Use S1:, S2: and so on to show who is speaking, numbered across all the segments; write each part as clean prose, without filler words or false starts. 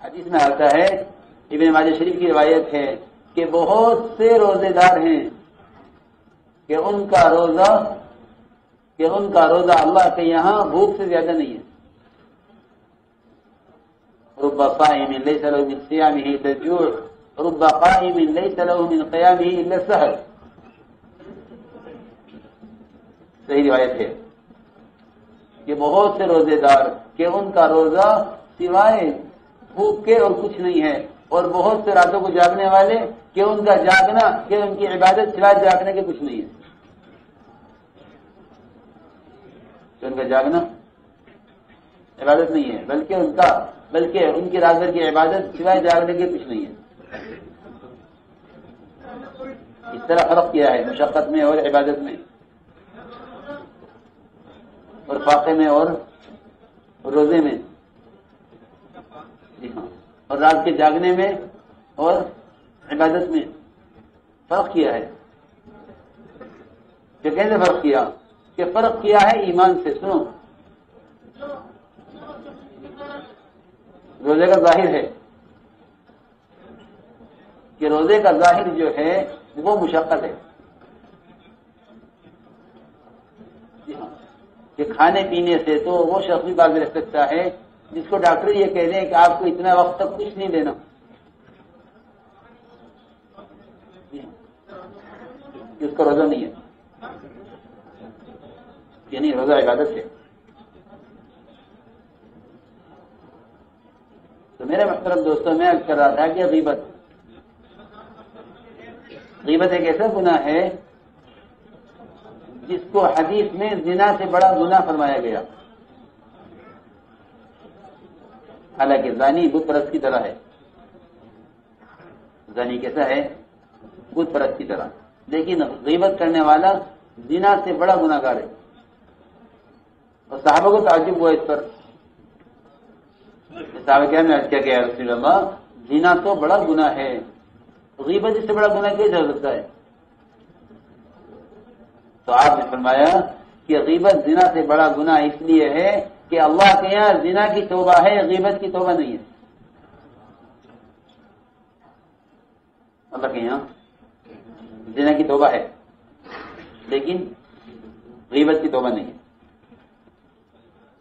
S1: حدیث میں آتا ہے، ابن ماجہ شریف کی روایت ہے کہ بہت سے روزے دار ہیں کہ ان کا روزہ اللہ کے یہاں بھوک سے زیادہ نہیں ہے. رب صائم ليس له من صيامه الا الجوع رب قائم ليس له من قيامه الا السهر. صحیح روایت ہے کہ بہت سے روزے دار کہ ان کا روزہ سوائے بھوک کے اور کچھ نہیں ہے، اور بہت سے راتوں کو جاگنے والے کہ ان کا جاگنا کہ ان کی عبادت سوائے جاگنے کے کچھ نہیں ہے. کہ ان کا جاگنا عبادت نہیں ہے، بلکہ ان کی رات بھر کی عبادت سوائے جاگنے کے کچھ نہیں ہے. اس طرح فرق کیا ہے مشقت میں اور عبادت میں، اور فاقے میں اور روزے میں. جی ہاں، اور رات کے جاگنے میں اور عبادت میں فرق کیا ہے. کہ کیسے فرق کیا؟ کہ فرق کیا ہے ایمان سے. سنو، روزے کا ظاہر ہے کہ روزے کا ظاہر جو ہے وہ مشقت ہے. کہ کھانے پینے سے تو وہ شخص بھی باز رہ سکتا ہے جس کو ڈاکٹر یہ کہہ دیں کہ آپ کو اتنا وقت تک کچھ نہیں دینا. اس کا روزہ نہیں ہے، یعنی روزہ عبادت ہے. تو میرے محترم دوستوں، میں عرض کر رہا تھا کہ غیبت ایک ایسا گناہ ہے جس کو حدیث میں زنا سے بڑا گناہ فرمایا گیا. حالانکہ زانی بت پرست کی طرح ہے. زانی کیسا ہے؟ بت پرست کی طرح. لیکن غیبت کرنے والا زنا سے بڑا گناہ گار ہے. اور صحابہ کو تعجب ہوا اس پر. صحابہ کیا میں کیا کہ رسول اللہ، زنا تو بڑا گناہ ہے، غیبت اس سے بڑا گناہ کیسے ہو سکتا ہے؟ تو آپ نے فرمایا کہ غیبت زنا سے بڑا گناہ اس لیے ہے کہ اللہ کے یہاں زنا کی توبہ ہے، غیبت کی توبہ نہیں ہے. اللہ کے یہاں زنا کی توبہ ہے لیکن غیبت کی توبہ نہیں ہے.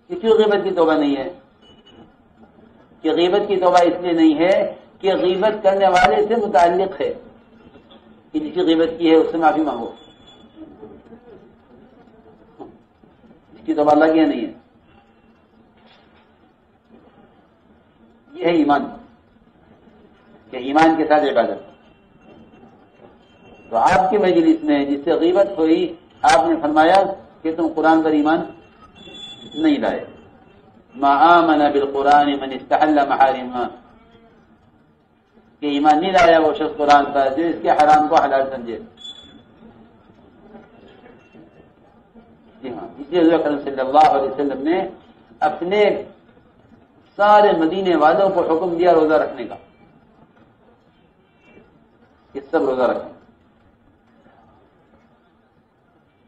S1: کیوں غیبت کی توبہ نہیں ہے؟ کہ غیبت کی توبہ اس لیے نہیں ہے کہ غیبت کرنے والے سے متعلق ہے کہ جس کی غیبت کی ہے اس سے معافی مانگو. اس کی توبہ اللہ کی نہیں ہے. یہ ہے ایمان، کہ ایمان کے ساتھ عبادت. تو آپ کی مجلس میں جس سے غیبت ہوئی، آپ نے فرمایا کہ تم قرآن پر ایمان نہیں لائے. ما آمن بالقرآن من استحل محارمہ، کہ ایمان نہیں لایا وہ شخص قرآن پر جو اس کے حرام کو حلال سمجھے. جی ہاں، اس لیے حضرت صلی اللہ علیہ وسلم نے اپنے سارے مدینے والوں کو حکم دیا روزہ رکھنے کا، کہ سب روزہ رکھیں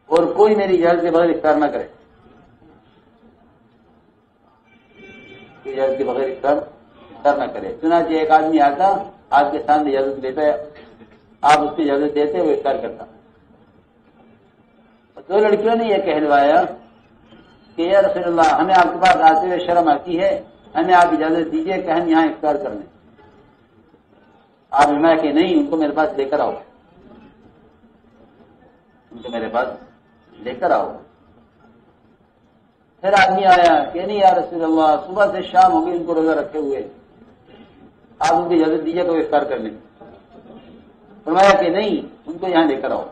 S1: اور کوئی میری اجازت کے بغیر افطار نہ کرے. اجازت کے بغیر افطار نہ کرے. چنانچہ ایک آدمی آتا، آپ کے سامنے اجازت لیتا ہے، آپ اس کی اجازت دیتے، وہ افطار کرتا. دو لڑکیوں نے یہ کہلوایا کہ یا رسول اللہ، ہمیں آپ کے پاس آتے ہوئے شرم آتی ہے، ہمیں آپ اجازت دیجیے کہ ہم یہاں افطار کر لیں. آپ فرمایا کہ نہیں، ان کو میرے پاس لے کر آؤ، ان کو میرے پاس لے کر آؤ. پھر آدمی آیا کہ نہیں یا رسول اللہ، صبح سے شام ہو گئی ان کو روزہ رکھے ہوئے، آپ ان کی اجازت دیجیے کہ وہ افطار کر لیں. فرمایا کہ نہیں، ان کو یہاں لے کر آؤ.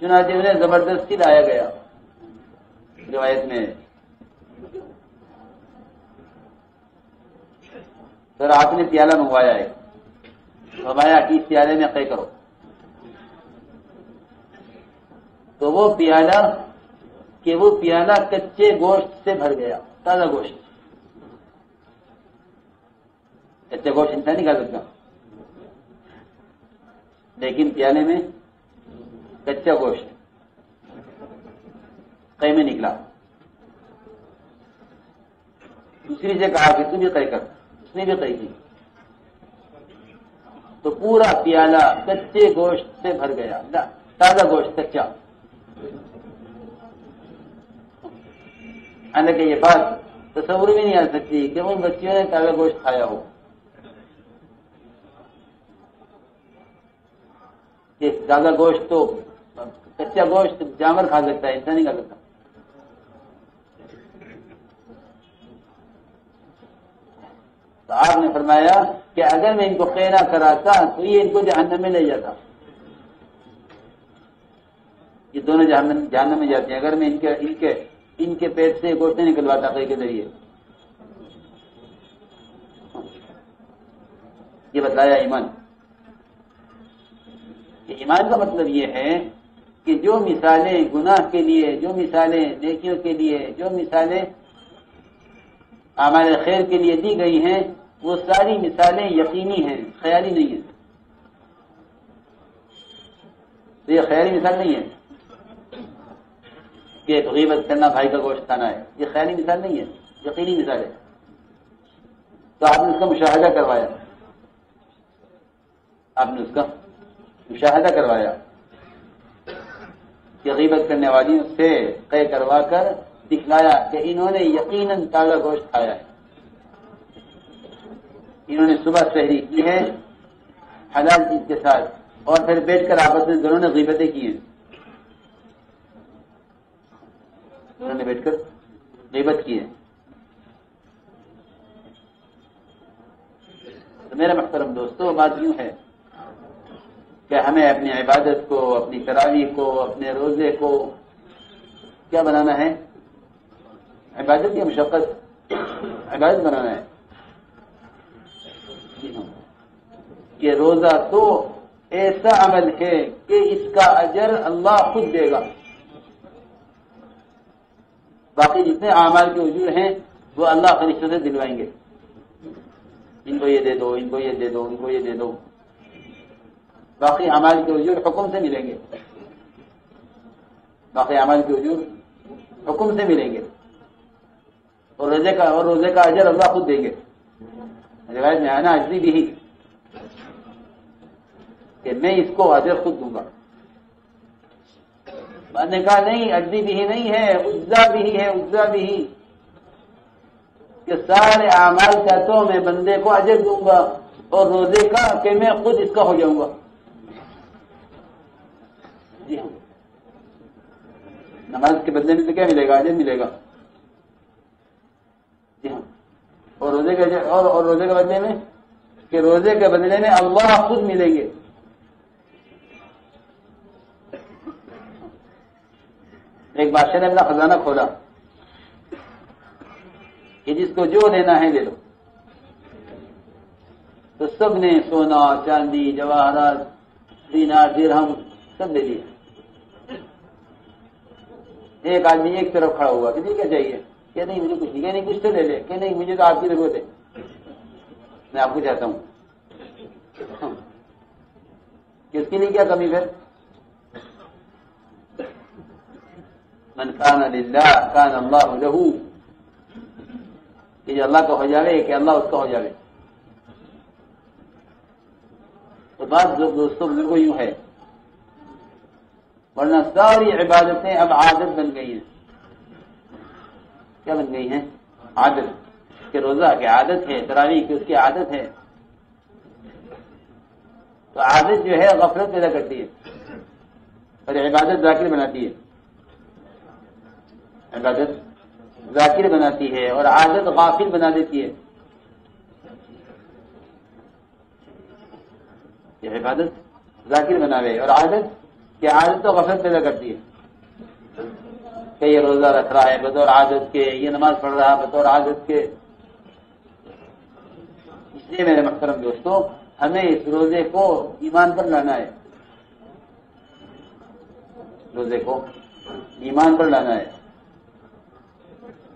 S1: چنانچہ انہیں زبردستی لایا گیا. روایت میں پھر آپ نے پیالہ منگوایا ہے، فرمایا کہ اس پیالے میں قے کرو. تو وہ پیالہ کچے گوشت سے بھر گیا، تازہ گوشت. کچے گوشت انسان نہیں کھا سکتا، لیکن پیالے میں کچا گوشت قے میں نکلا. دوسری سے کہا کہ تو بھی قے کر، اس نے بھی قے کی، تو پورا پیالہ کچے گوشت سے بھر گیا، تازہ گوشت کچا۔ حالانکہ یہ بات تصور بھی نہیں آ سکتی کہ ان بچیوں نے تازہ گوشت کھایا ہو، کہ تازہ گوشت تو کچا گوشت جانور کھا سکتا ہے، انسان نہیں کھا سکتا۔ تو آپ نے فرمایا کہ اگر میں ان کو قے نہ کراتا تو یہ ان کو جہنم میں لے جاتا، یہ دونوں جہنم میں جاتے ہیں اگر میں ان کے پیٹ سے گوشت نہیں نکلواتا قے کے ذریعے۔ یہ بتلایا ایمان، کہ ایمان کا مطلب یہ ہے کہ جو مثالیں گناہ کے لیے، جو مثالیں نیکیوں کے لیے، جو مثالیں اعمال خیر کے لیے دی گئی ہیں، وہ ساری مثالیں یقینی ہیں، خیالی نہیں ہیں۔ تو یہ خیالی مثال نہیں ہے کہ غیبت کرنا بھائی کا گوشت کھانا ہے، یہ خیالی مثال نہیں ہے، یقینی مثال ہے۔ تو آپ نے اس کا مشاہدہ کروایا، آپ نے اس کا مشاہدہ کروایا کہ غیبت کرنے والیوں سے قے کروا کر دکھلایا کہ انہوں نے یقیناً تازہ گوشت کھایا ہے، انہوں نے صبح سحری کی ہے حلال چیز کے ساتھ، اور پھر بیٹھ کر آپس میں دونوں نے غیبتیں کی ہیں، دونوں نے بیٹھ کر غیبت کی ہے۔ تو میرا محترم دوستو، بات یوں ہے کہ ہمیں اپنی عبادت کو، اپنی تراویح کو، اپنے روزے کو کیا بنانا ہے؟ عبادت کی مشقت عبادت بنانا ہے۔ کہ روزہ تو ایسا عمل ہے کہ اس کا اجر اللہ خود دے گا، باقی جتنے اعمال کے اجور ہیں وہ اللہ فرشتوں سے دلوائیں گے، ان کو یہ دے دو، ان کو یہ دے دو، ان کو یہ دے دو۔ باقی اعمال کے اجور حکم سے ملیں گے، باقی اعمال کے اجور حکم سے ملیں گے، اور روزے کا اجر اللہ خود دیں گے۔ روایت میں آنا اجزی بھی، کہ میں اس کو اجر خود دوں گا۔ میں نے کہا نہیں، اجزی بھی نہیں ہے، اجزا بھی ہے، اجزا بھی، کہ سارے اعمال کا تو میں بندے کو اجر دوں گا، اور روزے کا کہ میں خود اس کا ہو جاؤں گا۔ جی ہاں، نماز کے بدلے میں تو کیا ملے گا؟ اجر ملے گا۔ جی ہاں، اور روزے کے بدلے میں، کہ روزے کے بدلے میں اللہ خود ملیں گے۔ ایک بادشاہ نے اپنا خزانہ کھولا کہ جس کو جو لینا ہے لے لو، تو سب نے سونا، چاندی، جواہرات، دینار، درہم سب لے لیے۔ ایک آدمی ایک طرف کھڑا ہوا کہ کیا چاہیے؟ کہ نہیں مجھے کچھ نہیں، کہ نہیں کچھ تو لے لے، کہ نہیں مجھے تو آپ کی ضرورت ہے، میں آپ کو چاہتا ہوں۔ کہ اس کے لیے کیا کمی پھر؟ من کان للہ کان اللہ لہ، کہ جو اللہ کا ہو جاوے کہ اللہ اس کا ہو جاوے۔ تو بات دوستوں بزرگوں یوں ہے، ورنہ ساری عبادتیں اب عادت بن گئی ہیں۔ کیا بن گئی ہیں؟ عادت، کہ روزہ کی عادت ہے، تراویح کی اس کی عادت ہے۔ تو عادت جو ہے غفلت پیدا کرتی ہے، اور عبادت ذاکر بناتی ہے، عبادت ذاکر بناتی ہے اور عادت غافل بنا دیتی ہے۔ یہ عبادت ذاکر بناوے اور عادت کہ عادت تو غفلت پیدا کرتی ہے، کہ یہ روزہ رکھ رہا ہے بطور عادت کے، یہ نماز پڑھ رہا ہے بطور عادت کے۔ اس لیے میرے محترم دوستوں، ہمیں اس روزے کو ایمان پر لانا ہے، روزے کو ایمان پر لانا ہے۔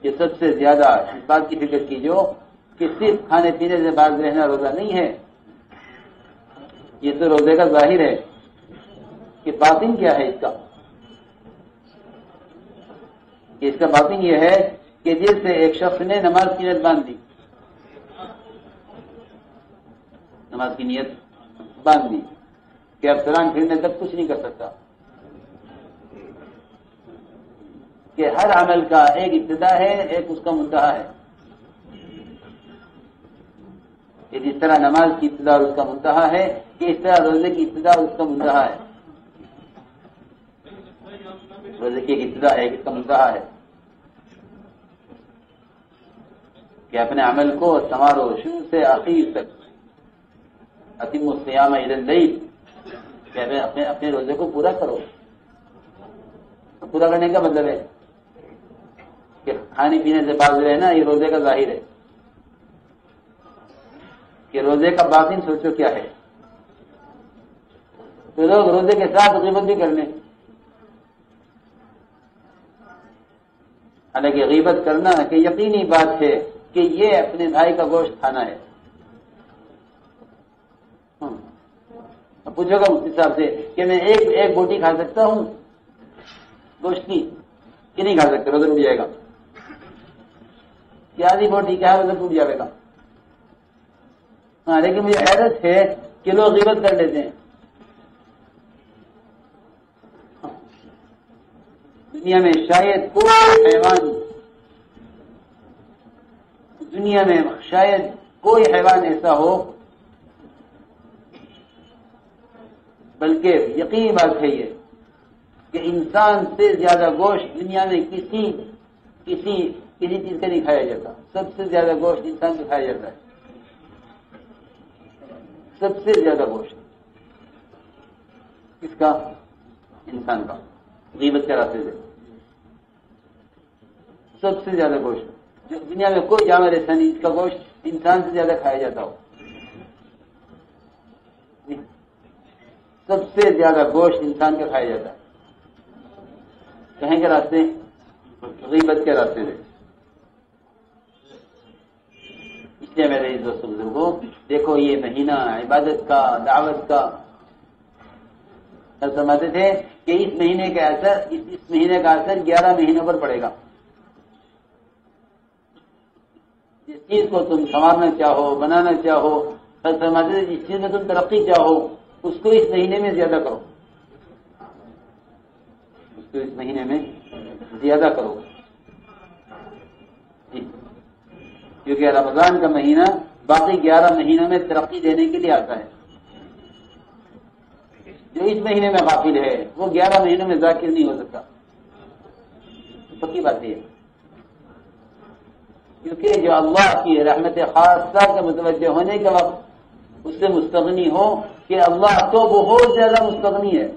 S1: یہ سب سے زیادہ اس بات کی فکر کیجو کہ صرف کھانے پینے سے باز رہنا روزہ نہیں ہے، یہ تو روزے کا ظاہر ہے، کہ باطن کیا ہے اس کا؟ کہ اس کا باطن یہ ہے کہ جس سے ایک شخص نے نماز کی نیت باندھ دی، نماز کی نیت باندھ دی کہ اب سلام پھرنے تک کچھ نہیں کر سکتا، کہ ہر عمل کا ایک ابتدا ہے، ایک اس کا منتہا ہے، کہ جس طرح نماز کی ابتدا اور اس کا منتہا ہے، کہ اس طرح روزے کی ابتدا اور اس کا منتہا ہے، روزے کی ایک ابتدا ہے، اس کا منتہا ہے، کہ اپنے عمل کو سنوارو شروع سے آخر تک، اتم الصیام الی اللیل، کہ اپنے روزے کو پورا کرو۔ پورا کرنے کا مطلب ہے کہ کھانے پینے سے باز رہنا، یہ روزے کا ظاہر ہے، کہ روزے کا باطن سوچو کیا ہے۔ تو لوگ روزے کے ساتھ غیبت بھی کرنے، حالانکہ غیبت کرنا کہ یقینی بات ہے کہ یہ اپنے بھائی کا گوشت کھانا ہے۔ پوچھو گا مفتی صاحب سے کہ میں ایک بوٹی کھا سکتا ہوں گوشت کی کہ نہیں کھا سکتے، روزہ ٹوٹ جائے گا؟ کہ آدھی بوٹی کیا روزہ ٹوٹ جائے گا؟ ہاں، لیکن مجھے حیرت ہے کہ لوگ غیبت کر لیتے ہیں۔ دنیا میں شاید کوئی حیوان ایسا ہو، بلکہ یقینی بات ہے یہ کہ انسان سے زیادہ گوشت دنیا میں کسی چیز کا نہیں کھایا جاتا۔ سب سے زیادہ گوشت انسان کا کھایا جاتا ہے، سب سے زیادہ گوشت کس کا؟ انسان کا، غیبت کے راستے سے سب سے زیادہ گوشت۔ جو دنیا میں کوئی جانور ایسا نہیں اس کا گوشت انسان سے زیادہ کھایا جاتا ہو۔ سب سے زیادہ گوشت انسان کا کھایا جاتا ہے، کہیں کے راستے؟ غیبت کے راستے سے۔ اس لیے میرے دوستوں بزرگوں، دیکھو یہ مہینہ عبادت کا، دعوت کا، سمجھتے تھے کہ اس مہینے کا اثر 11 مہینوں پر پڑے گا۔ جس چیز کو تم سنوارنا چاہو، بنانا چاہو، سمجھتے تھے جس چیز میں تم ترقی چاہو اس کو اس مہینے میں زیادہ کرو، اس کو اس مہینے میں زیادہ کرو، کیونکہ رمضان کا مہینہ باقی 11 مہینوں میں ترقی دینے کے لیے آتا ہے۔ جو اس مہینے میں غافل ہے وہ 11 مہینوں میں ذاکر نہیں ہو سکتا، پکی بات یہ ہے، کیونکہ جو اللہ کی رحمت خاصہ کے متوجہ ہونے کے وقت اس سے مستغنی ہو کہ اللہ تو بہت زیادہ مستغنی ہے،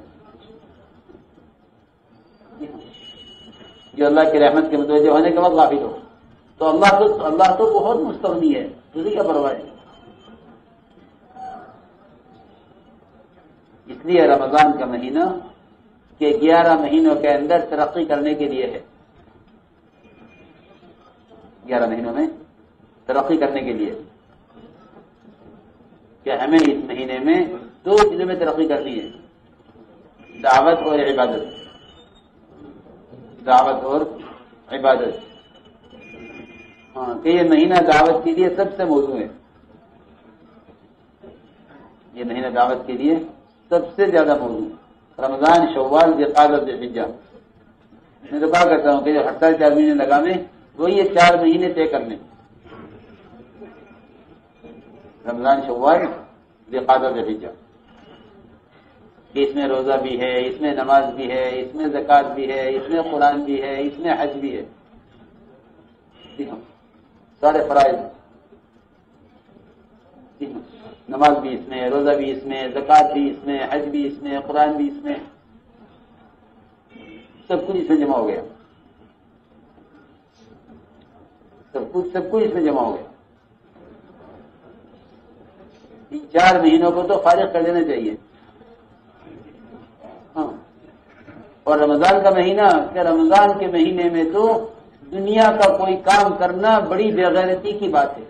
S1: جو اللہ کی رحمت کے متوجہ ہونے کے وقت غافل ہو تو اللہ تو بہت مستغنی ہے، تجھے کیا پرواہ ہے؟ اس لیے رمضان کا مہینہ کہ 11 مہینوں کے اندر ترقی کرنے کے لیے ہے، 11 مہینوں میں ترقی کرنے کے لیے، کہ ہمیں اس مہینے میں 2 چیزوں میں ترقی کرنی ہے، دعوت اور عبادت، دعوت اور عبادت۔ ہاں، کہ یہ مہینہ دعوت کے لیے سب سے موزوں ہے، یہ مہینہ دعوت کے لیے سب سے زیادہ موزوں، رمضان، شوال، ذوالقعدہ، ذوالحجہ۔ میں تو کہا کرتا ہوں کہ جو 4 مہینے لگانے وہ یہ 4 مہینے طے کرنے، رمضان، شوال، ذوالقعدہ، ذوالحجہ، کہ اس میں روزہ بھی ہے، اس میں نماز بھی ہے، اس میں زکوٰۃ بھی ہے، اس میں قرآن بھی ہے، اس میں حج بھی ہے، سارے فرائض، نماز بھی اس میں، روزہ بھی اس میں، زکوٰۃ بھی اس میں، حج بھی اس میں، قرآن بھی اس میں، سب کچھ اس میں جمع ہو گیا، سب کچھ اس میں جمع ہو گیا۔ 4 مہینوں کو تو فارغ کر دینا چاہیے۔ ہاں، اور رمضان کا مہینہ، کہ رمضان کے مہینے میں تو دنیا کا کوئی کام کرنا بڑی بے غیرتی کی بات ہے،